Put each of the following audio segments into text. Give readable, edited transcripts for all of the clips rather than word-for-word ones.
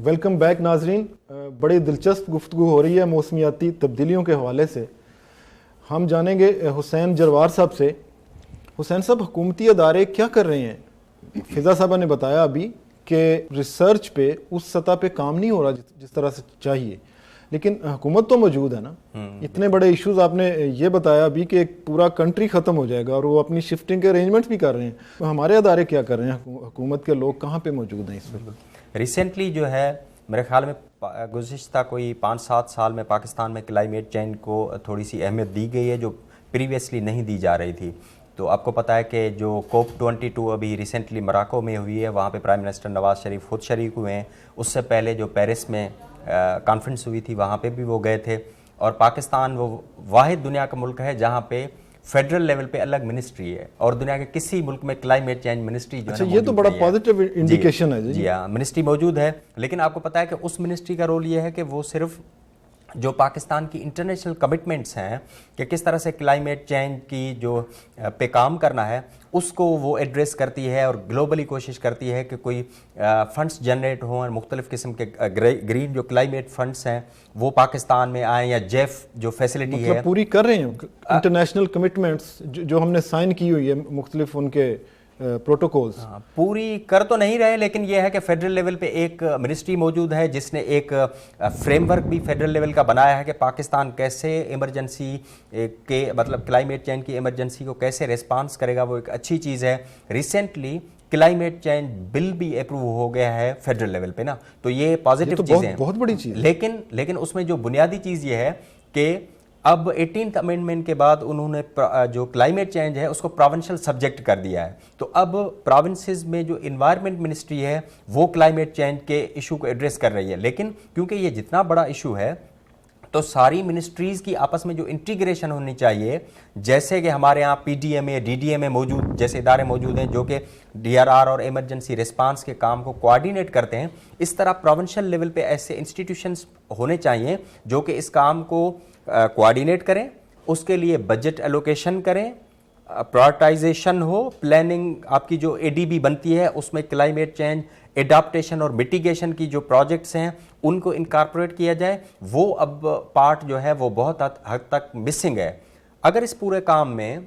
Welcome back ناظرین. بڑی دلچسپ گفتگو ہو رہی ہے موسمیاتی تبدیلیوں کے حوالے سے. ہم جانیں گے حسین جروار صاحب سے. حسین صاحب, حکومتی ادارے کیا کر رہے ہیں؟ فضا صاحبہ نے بتایا ابھی کہ ریسرچ پہ اس سطح پہ کام نہیں ہو رہا جس طرح سے چاہیے, لیکن حکومت تو موجود ہے نا. اتنے بڑے ایشوز آپ نے یہ بتایا ابھی کہ ایک پورا کنٹری ختم ہو جائے گا اور وہ اپنی شفٹنگ کے ارینجمنٹس بھی کر رہے ہیں. ہمارے ادارے کیا کر رہے ہیں؟ حکومت کے لوگ کہاں پہ موجود ہیں اس وقت؟ ریسنٹلی جو ہے میرے خیال میں گزشتہ کوئی 5-7 سال میں پاکستان میں کلائمیٹ چینج کو تھوڑی سی اہمیت دی گئی ہے جو پریویسلی نہیں دی جا رہی تھی. تو آپ کو پتہ ہے کہ جو COP22 ابھی ریسنٹلی مراکو میں ہوئی ہے, وہاں پہ پرائم منسٹر نواز شریف خود شریک ہوئے ہیں. اس سے پہلے جو پیرس میں کانفرنس ہوئی تھی وہاں پہ بھی وہ گئے تھے. اور پاکستان وہ واحد دنیا کا ملک ہے جہاں پہ فیڈرل لیول پہ الگ منسٹری ہے, اور دنیا کے کسی ملک میں کلائمیٹ چینج منسٹری جو ہے یہ تو بڑا پازیٹیو انڈیکیشن ہے. جی ہاں, منسٹری موجود ہے, لیکن آپ کو پتہ ہے کہ اس منسٹری کا رول یہ ہے کہ وہ صرف جو پاکستان کی انٹرنیشنل کمٹمنٹس ہیں کہ کس طرح سے کلائمیٹ چینج کی جو پہ کام کرنا ہے اس کو وہ ایڈریس کرتی ہے, اور گلوبلی کوشش کرتی ہے کہ کوئی فنڈس جنریٹ ہوں اور مختلف قسم کے گرین جو کلائمیٹ فنڈس ہیں وہ پاکستان میں آئیں, یا جیف جو فیسلٹی ہے پوری کر رہے ہیں انٹرنیشنل کمٹمنٹس جو ہم نے سائن کی ہوئی ہے مختلف ان کے پروٹوکولز. پوری کر تو نہیں رہے, لیکن یہ ہے کہ فیڈرل لیول پہ ایک منسٹری موجود ہے جس نے ایک فریم ورک بھی فیڈرل لیول کا بنایا ہے کہ پاکستان کیسے ایمرجنسی کے مطلب کلائمیٹ چینج کی ایمرجنسی کو کیسے ریسپانس کرے گا. وہ ایک اچھی چیز ہے. ریسنٹلی کلائمیٹ چینج بل بھی اپروو ہو گیا ہے فیڈرل لیول پہ نا, تو یہ پازیٹیو چیزیں ہیں, بہت بڑی چیز. لیکن اس میں جو بنیادی چیز یہ ہے کہ اب 18th امینڈمنٹ کے بعد انہوں نے جو کلائمیٹ چینج ہے اس کو پروونشل سبجیکٹ کر دیا ہے. تو اب پروونسز میں جو انوائرمنٹ منسٹری ہے وہ کلائمیٹ چینج کے ایشو کو ایڈریس کر رہی ہے, لیکن کیونکہ یہ جتنا بڑا ایشو ہے تو ساری منسٹریز کی آپس میں جو انٹیگریشن ہونی چاہیے, جیسے کہ ہمارے ہاں PDMA DDMA موجود جیسے ادارے موجود ہیں جو کہ DRR اور ایمرجنسی ریسپانس کے کام کو کوآرڈینیٹ کرتے ہیں, اس طرح پروونشل لیول پہ ایسے انسٹیٹیوشنز ہونے چاہیے جو کہ اس کام کو کوآرڈینیٹ کریں, اس کے لیے بجٹ ایلوکیشن کریں, پرائرٹائزیشن ہو, پلاننگ آپ کی جو ADB بنتی ہے اس میں کلائمیٹ چینج ایڈاپٹیشن اور میٹیگیشن کی جو پروجیکٹس ہیں ان کو انکارپوریٹ کیا جائے. وہ اب پارٹ جو ہے وہ بہت حد تک مسنگ ہے. اگر اس پورے کام میں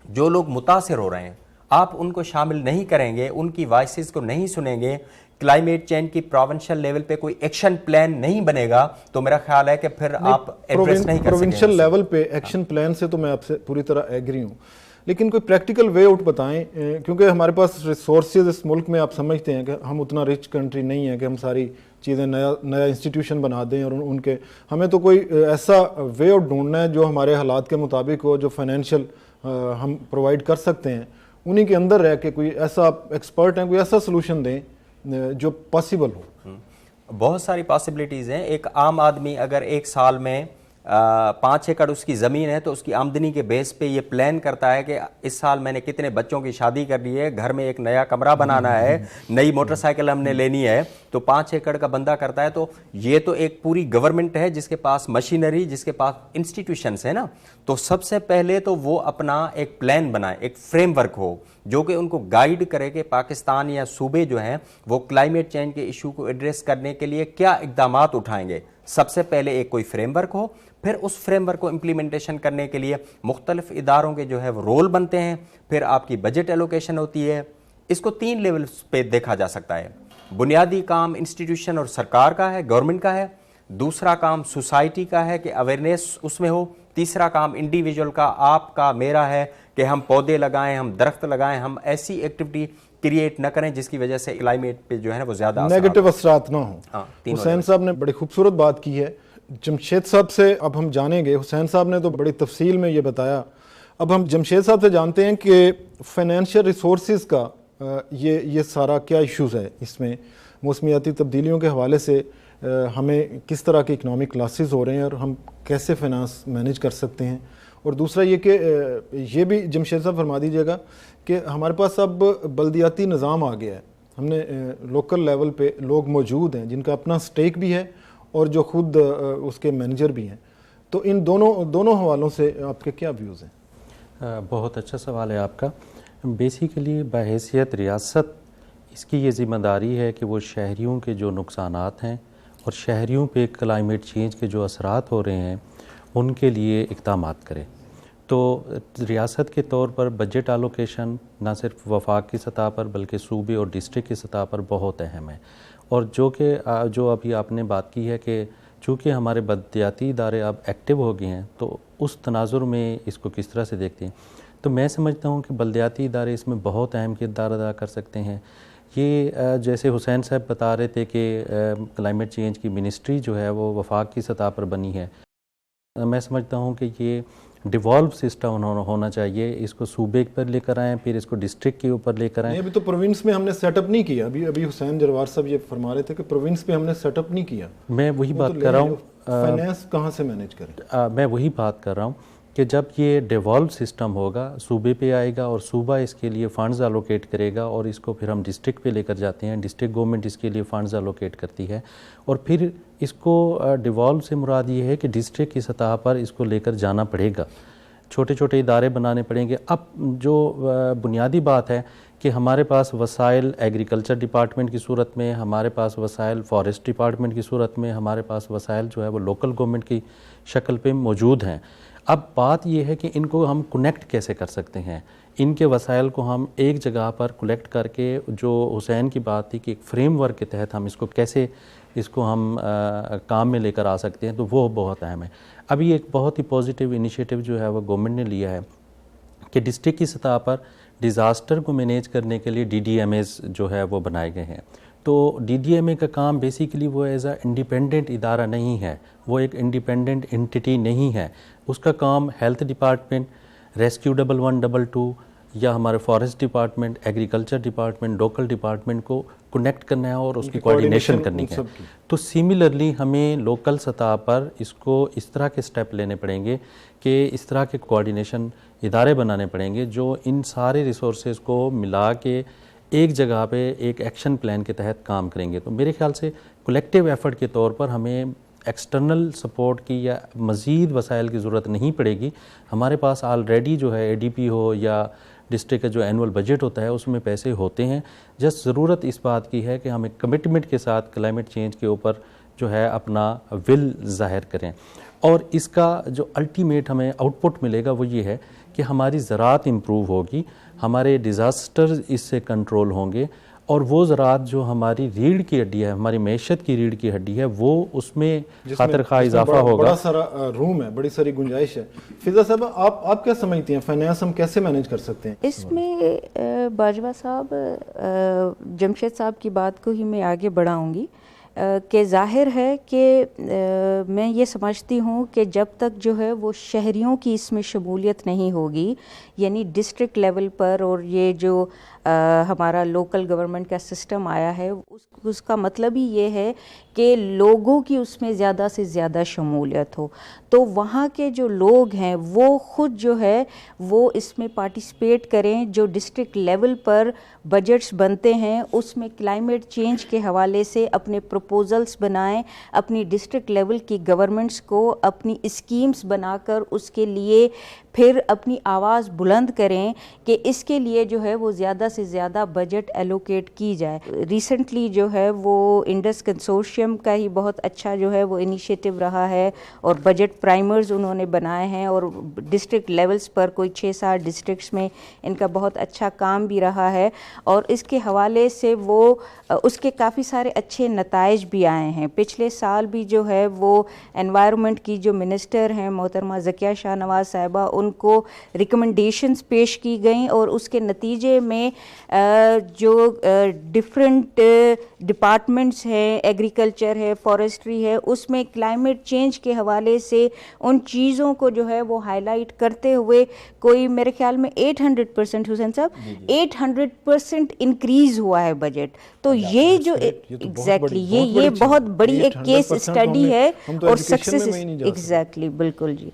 جو لوگ متاثر ہو رہے ہیں آپ ان کو شامل نہیں کریں گے, ان کی وائسز کو نہیں سنیں گے, کلائمیٹ چینج کی پروونشل لیول پہ کوئی ایکشن پلان نہیں بنے گا, تو میرا خیال ہے کہ پھر آپ ایڈریس نہیں کر سکیں. پروونشل لیول پہ ایکشن پلان سے تو میں آپ سے پوری طرح ایگری ہوں, لیکن کوئی پریکٹیکل وے آؤٹ بتائیں, کیونکہ ہمارے پاس ریسورسز اس ملک میں آپ سمجھتے ہیں کہ ہم اتنا رچ کنٹری نہیں ہے کہ ہم ساری چیزیں نیا انسٹیٹیوشن بنا دیں, اور ان کے ہمیں تو کوئی ایسا وے آؤٹ ڈھونڈنا ہے جو ہمارے حالات کے مطابق ہو, جو فائنینشیل ہم پرووائڈ کر سکتے ہیں, انہی کے اندر رہ کے کوئی ایسا ایکسپرٹ ہیں کوئی ایسا سلوشن دیں جو پاسبل ہو. بہت ساری پاسبلٹیز ہیں. ایک عام آدمی اگر ایک سال میں 5 ایکڑ اس کی زمین ہے تو اس کی آمدنی کے بیس پہ یہ پلان کرتا ہے کہ اس سال میں نے کتنے بچوں کی شادی کرنی ہے, گھر میں ایک نیا کمرہ بنانا ہے, نئی موٹر سائیکل ہم نے لینی ہے, تو 5 ایکڑ کا بندہ کرتا ہے. تو یہ تو ایک پوری گورنمنٹ ہے جس کے پاس مشینری, جس کے پاس انسٹیٹیوشنس ہیں نا, تو سب سے پہلے تو وہ اپنا ایک پلان بنائے, ایک فریم ورک ہو جو کہ ان کو گائیڈ کرے کہ پاکستان یا صوبے جو ہیں وہ کلائمیٹ چینج کے ایشو کو ایڈریس کرنے کے لیے کیا اقدامات اٹھائیں گے. سب سے پہلے ایک کوئی فریم ورک ہو, پھر اس فریم ورک کو امپلیمنٹیشن کرنے کے لیے مختلف اداروں کے جو ہے وہ رول بنتے ہیں, پھر آپ کی بجٹ ایلوکیشن ہوتی ہے. اس کو 3 لیولز پہ دیکھا جا سکتا ہے. بنیادی کام انسٹیٹیوشن اور سرکار کا ہے, گورنمنٹ کا ہے. دوسرا کام سوسائٹی کا ہے کہ اویئرنیس اس میں ہو. تیسرا کام انڈیویجول کا, آپ کا, میرا ہے کہ ہم پودے لگائیں, ہم درخت لگائیں, ہم ایسی ایکٹیویٹی کریٹ نہ کریں جس کی وجہ سے کلائمیٹ پہ جو ہے نا وہ زیادہ نیگیٹو اثرات نہ ہوں. حسین صاحب نے بڑی خوبصورت بات کی ہے. جمشید صاحب سے اب ہم جانیں گے, حسین صاحب نے تو بڑی تفصیل میں یہ بتایا, اب ہم جمشید صاحب سے جانتے ہیں کہ فائنینشیل ریسورسز کا یہ سارا کیا ایشوز ہے اس میں, موسمیاتی تبدیلیوں کے حوالے سے ہمیں کس طرح کے اکنامک لاسز ہو رہے ہیں اور ہم کیسے فائنانس مینیج کر سکتے ہیں. اور دوسرا یہ کہ یہ بھی جمشید صاحب فرما دیجیے گا کہ ہمارے پاس اب بلدیاتی نظام آ گیا ہے, ہم نے لوکل لیول پہ لوگ موجود ہیں جن کا اپنا سٹیک بھی ہے اور جو خود اس کے مینیجر بھی ہیں, تو ان دونوں حوالوں سے آپ کے کیا ویوز ہیں؟ بہت اچھا سوال ہے آپ کا. بیسیکلی بحیثیت ریاست اس کی یہ ذمہ داری ہے کہ وہ شہریوں کے جو نقصانات ہیں اور شہریوں پہ کلائمیٹ چینج کے جو اثرات ہو رہے ہیں ان کے لیے اقدامات کرے۔ تو ریاست کے طور پر بجٹ الوکیشن نہ صرف وفاق کی سطح پر بلکہ صوبے اور ڈسٹرکٹ کی سطح پر بہت اہم ہے، اور جو ابھی آپ نے بات کی ہے کہ چونکہ ہمارے بلدیاتی ادارے اب ایکٹیو ہو گئے ہیں تو اس تناظر میں اس کو کس طرح سے دیکھتے ہیں، تو میں سمجھتا ہوں کہ بلدیاتی ادارے اس میں بہت اہم کردار ادا کر سکتے ہیں۔ یہ جیسے حسین صاحب بتا رہے تھے کہ کلائمیٹ چینج کی منسٹری جو ہے وہ وفاق کی سطح پر بنی ہے، میں سمجھتا ہوں کہ یہ ڈیوالو سسٹم ہونا چاہیے، اس کو صوبے پر لے کر آئیں، پھر اس کو ڈسٹرکٹ کے اوپر لے کر آئیں۔ ابھی تو پروونس میں ہم نے سیٹ اپ نہیں کیا، ابھی حسین جروار صاحب یہ فرما رہے تھے کہ پروونس پہ ہم نے سیٹ اپ نہیں کیا۔ میں وہی بات کر رہا ہوں، فائنانس کہاں سے مینیج کریں؟ میں وہی بات کر رہا ہوں کہ جب یہ ڈیوالو سسٹم ہوگا صوبے پہ آئے گا اور صوبہ اس کے لیے فنڈز الوکیٹ کرے گا اور اس کو پھر ہم ڈسٹرکٹ پہ لے کر جاتے ہیں، ڈسٹرکٹ گورنمنٹ اس کے لیے فنڈز الوکیٹ کرتی ہے، اور پھر اس کو ڈیوالو سے مراد یہ ہے کہ ڈسٹرکٹ کی سطح پر اس کو لے کر جانا پڑے گا، چھوٹے چھوٹے ادارے بنانے پڑیں گے۔ اب جو بنیادی بات ہے کہ ہمارے پاس وسائل ایگریکلچر ڈپارٹمنٹ کی صورت میں، ہمارے پاس وسائل فارسٹ ڈپارٹمنٹ کی صورت میں، ہمارے پاس وسائل جو ہے وہ لوکل گورنمنٹ کی شکل پہ موجود ہیں۔ اب بات یہ ہے کہ ان کو ہم کنیکٹ کیسے کر سکتے ہیں، ان کے وسائل کو ہم ایک جگہ پر کلیکٹ کر کے، جو حسین کی بات تھی کہ ایک فریم ورک کے تحت ہم اس کو کیسے ہم کام میں لے کر آ سکتے ہیں، تو وہ بہت اہم ہے۔ ابھی ایک بہت ہی پازیٹیو انیشیٹو جو ہے وہ گورنمنٹ نے لیا ہے کہ ڈسٹرکٹ کی سطح پر ڈیزاسٹر کو مینیج کرنے کے لیے DDMAs جو ہے وہ بنائے گئے ہیں۔ تو DDMA کا کام بیسیکلی وہ ایز اے انڈیپینڈنٹ ادارہ نہیں ہے، وہ ایک انڈیپینڈنٹ انٹیٹی نہیں ہے، اس کا کام ہیلتھ ڈپارٹمنٹ، ریسکیو 1122 یا ہمارے forest department, agriculture department, local department کو کنیکٹ کرنا ہے اور اس کی کوارڈینیشن کرنی ہے۔ تو سملرلی ہمیں لوکل سطح پر اس کو اس طرح کے سٹیپ لینے پڑیں گے کہ اس طرح کے کوارڈینیشن ادارے بنانے پڑیں گے جو ان سارے ریسورسز کو ملا کے ایک جگہ پہ ایک ایکشن پلان کے تحت کام کریں گے۔ تو میرے خیال سے کلیکٹیو ایفرٹ کے طور پر ہمیں ایکسٹرنل سپورٹ کی یا مزید وسائل کی ضرورت نہیں پڑے گی، ہمارے پاس آلریڈی جو ہے ADP ہو یا ڈسٹرکٹ کا جو اینول بجٹ ہوتا ہے اس میں پیسے ہوتے ہیں، جس ضرورت اس بات کی ہے کہ ہم ایک کمٹمنٹ کے ساتھ کلائمیٹ چینج کے اوپر جو ہے اپنا ول ظاہر کریں، اور اس کا جو الٹیمیٹ ہمیں آؤٹ پٹ ملے گا وہ یہ ہے کہ ہماری زراعت امپروو ہوگی، ہمارے ڈیزاسٹر اس سے کنٹرول ہوں گے، اور وہ زراعت جو ہماری ریڑھ کی ہڈی ہے، ہماری معیشت کی ریڑھ کی ہڈی ہے، وہ اس میں خاطر خواہ اضافہ ہوگا۔ بڑا سارا روم ہے، بڑی ساری گنجائش ہے۔ فضا صاحب آپ کیا سمجھتی ہیں، فائنانس ہم کیسے مینیج کر سکتے ہیں اس میں؟ باجوہ صاحب، جمشید صاحب کی بات کو ہی میں آگے بڑھاؤں گی کہ ظاہر ہے کہ میں یہ سمجھتی ہوں کہ جب تک جو ہے وہ شہریوں کی اس میں شمولیت نہیں ہوگی، یعنی ڈسٹرکٹ لیول پر، اور یہ جو ہمارا لوکل گورنمنٹ کا سسٹم آیا ہے اس کا مطلب ہی یہ ہے کہ لوگوں کی اس میں زیادہ سے زیادہ شمولیت ہو، تو وہاں کے جو لوگ ہیں وہ خود جو ہے وہ اس میں پارٹیسپیٹ کریں۔ جو ڈسٹرکٹ لیول پر بجٹس بنتے ہیں اس میں کلائمیٹ چینج کے حوالے سے اپنے پروپوزلز بنائیں، اپنی ڈسٹرکٹ لیول کی گورنمنٹس کو اپنی اسکیمز بنا کر اس کے لیے پھر اپنی آواز بلند کریں کہ اس کے لیے جو ہے وہ زیادہ سے زیادہ بجٹ ایلوکیٹ کی جائے۔ ریسنٹلی جو ہے وہ انڈس کنسورشیم کا ہی بہت اچھا جو ہے وہ انیشیٹو رہا ہے، اور بجٹ پرائمرز انہوں نے بنائے ہیں، اور ڈسٹرکٹ لیولز پر کوئی 6-7 ڈسٹرکٹس میں ان کا بہت اچھا کام بھی رہا ہے، اور اس کے حوالے سے وہ اس کے کافی سارے اچھے نتائج بھی آئے ہیں۔ پچھلے سال بھی جو ہے وہ انوائرمنٹ کی جو منسٹر ہیں محترمہ ذکیہ شاہ نواز صاحبہ، ان کو ریکمنڈیشنز پیش کی گئیں، اور اس کے نتیجے میں جو ڈفرینٹ ڈپارٹمنٹس ہیں، ایگریکلچر ہے، فارسٹری ہے، اس میں کلائمیٹ چینج کے حوالے سے ان چیزوں کو جو ہے وہ ہائی لائٹ کرتے ہوئے کوئی میرے خیال میں 800% حسین صاحب 800% انکریز ہوا ہے بجٹ۔ تو یہ جو ایگزیکٹلی یہ بہت بڑی ایک کیس اسٹڈی ہے اور سکسیس، ایگزیکٹلی بالکل جی۔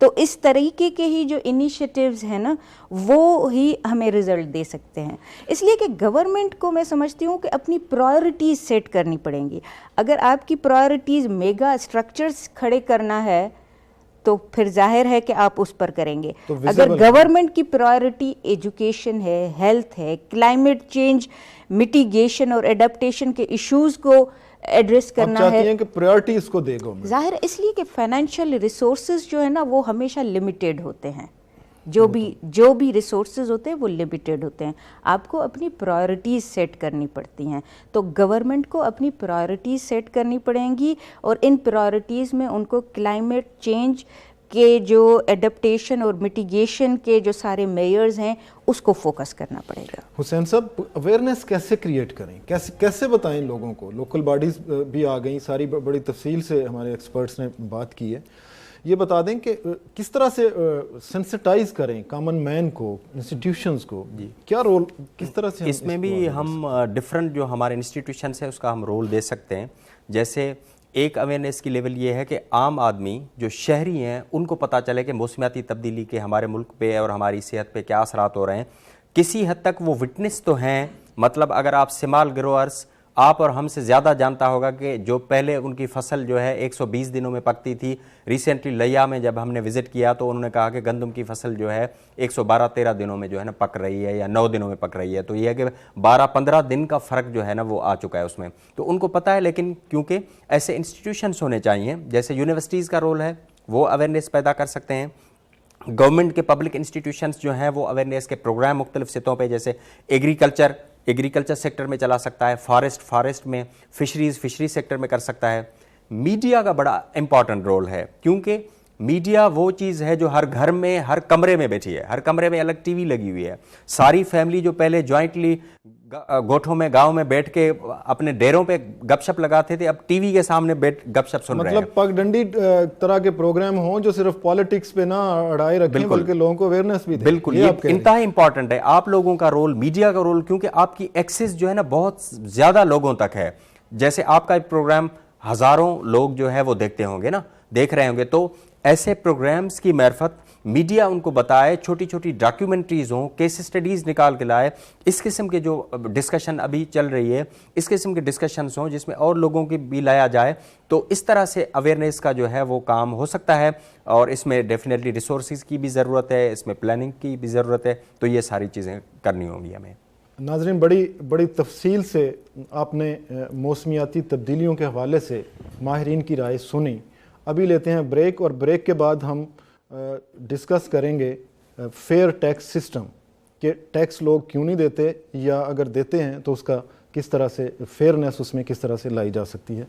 تو اس طریقے کے ہی جو انیشیٹیوز ہیں نا وہ ہی ہمیں رزلٹ دے سکتے ہیں، اس لیے کہ گورنمنٹ کو میں سمجھتی ہوں کہ اپنی پرائرٹیز سیٹ کرنی پڑیں گی۔ اگر آپ کی پرائرٹیز میگا اسٹرکچرز کھڑے کرنا ہے تو پھر ظاہر ہے کہ آپ اس پر کریں گے. اگر گورنمنٹ کی پرائرٹی ایجوکیشن ہے, ہیلتھ ہے, کلائمیٹ چینج میٹیگیشن اور ایڈپٹیشن کے ایشوز کو ایڈریس کرنا ہے, آپ چاہتی ہیں کہ پرائرٹی اس کو دے گورنمنٹ. ظاہر اس لیے کہ فائنینشیل ریسورسز جو ہے نا وہ ہمیشہ لمیٹیڈ ہوتے ہیں, جو بھی ریسورسز ہوتے ہیں وہ لمیٹیڈ ہوتے ہیں. آپ کو اپنی پرائرٹیز سیٹ کرنی پڑتی ہیں, تو گورنمنٹ کو اپنی پرائرٹیز سیٹ کرنی پڑیں گی, اور ان پرائرٹیز میں ان کو کلائمیٹ چینج کے جو ایڈپٹیشن اور میٹیگیشن کے جو سارے میئرز ہیں اس کو فوکس کرنا پڑے گا. حسین صاحب, اویئرنیس کیسے کریٹ کریں, کیسے بتائیں لوگوں کو؟ لوکل باڈیز بھی آ گئیں, ساری بڑی تفصیل سے ہمارے ایکسپرٹس نے بات کی ہے. یہ بتا دیں کہ کس طرح سے سینسٹائز کریں کامن مین کو, انسٹیٹیوشنز کو, کیا رول, کس طرح سے؟ اس میں بھی ہم ڈفرنٹ جو ہمارے انسٹیٹیوشنس ہیں اس کا ہم رول دے سکتے ہیں. جیسے ایک اویئرنیس کی لیول یہ ہے کہ عام آدمی جو شہری ہیں ان کو پتہ چلے کہ موسمیاتی تبدیلی کے ہمارے ملک پہ اور ہماری صحت پہ کیا اثرات ہو رہے ہیں. کسی حد تک وہ وٹنس تو ہیں, مطلب اگر آپ سمال گروورس, آپ اور ہم سے زیادہ جانتا ہوگا کہ جو پہلے ان کی فصل جو ہے 120 دنوں میں پکتی تھی, ریسنٹلی لیا میں جب ہم نے وزٹ کیا تو انہوں نے کہا کہ گندم کی فصل جو ہے 112-13 دنوں میں جو ہے نا پک رہی ہے, یا 9 دنوں میں پک رہی ہے. تو یہ ہے کہ 12-15 دن کا فرق جو ہے نا وہ آ چکا ہے اس میں. تو ان کو پتہ ہے, لیکن کیونکہ ایسے انسٹیٹیوشنس ہونے چاہیے, جیسے یونیورسٹیز کا رول ہے, وہ اویئرنیس پیدا کر سکتے ہیں. گورنمنٹ کے پبلک انسٹیٹیوشنس جو ہیں وہ اویئرنیس کے پروگرام مختلف سطحوں پہ, جیسے ایگریکلچر سیکٹر میں چلا سکتا ہے, فارسٹ میں, فشری سیکٹر میں کر سکتا ہے. میڈیا کا بڑا امپورٹنٹ رول ہے, کیونکہ میڈیا وہ چیز ہے جو ہر گھر میں, ہر کمرے میں بیٹھی ہے, ہر کمرے میں الگ ٹی وی لگی ہوئی ہے. ساری فیملی جو پہلے جوائنٹلی گوٹھوں میں, گاؤں میں بیٹھ کے اپنے ڈیروں پہ گپ شپ لگاتے تھے, اب ٹی وی کے سامنے بیٹھ گپ شپ سن رہے ہیں. مطلب پگ ڈنڈی طرح کے پروگرام ہوں جو صرف پالیٹکس پہ نہ اڑائے رکھیں, بلکہ لوگوں کو اویئرنیس بھی دیں. بالکل, یہ انتہائی امپورٹنٹ ہے آپ لوگوں کا رول, میڈیا کا رول, کیونکہ آپ کی ایکسس جو ہے نا بہت زیادہ لوگوں تک ہے. جیسے آپ کا ایک پروگرام ہزاروں لوگ جو ہے وہ دیکھتے ہوں گے نا, دیکھ رہے ہوں گے, تو ایسے پروگرامز کی معرفت میڈیا ان کو بتائے, چھوٹی چھوٹی ڈاکیومنٹریز ہوں, کیس اسٹڈیز نکال کے لائے, اس قسم کے جو ڈسکشن ابھی چل رہی ہے اس قسم کے ڈسکشنز ہوں جس میں اور لوگوں کی بھی لایا جائے. تو اس طرح سے اویئرنیس کا جو ہے وہ کام ہو سکتا ہے, اور اس میں ڈیفینیٹلی ریسورسز کی بھی ضرورت ہے, اس میں پلاننگ کی بھی ضرورت ہے. تو یہ ساری چیزیں کرنی ہوں گی ہمیں. ناظرین, بڑی تفصیل سے آپ نے موسمیاتی تبدیلیوں کے حوالے سے ماہرین کی رائے سنی. ابھی لیتے ہیں بریک, اور بریک کے بعد ہم ڈسکس کریں گے فیئر ٹیکس سسٹم, کہ ٹیکس لوگ کیوں نہیں دیتے, یا اگر دیتے ہیں تو اس کا کس طرح سے فیئرنیس اس میں کس طرح سے لائی جا سکتی ہے.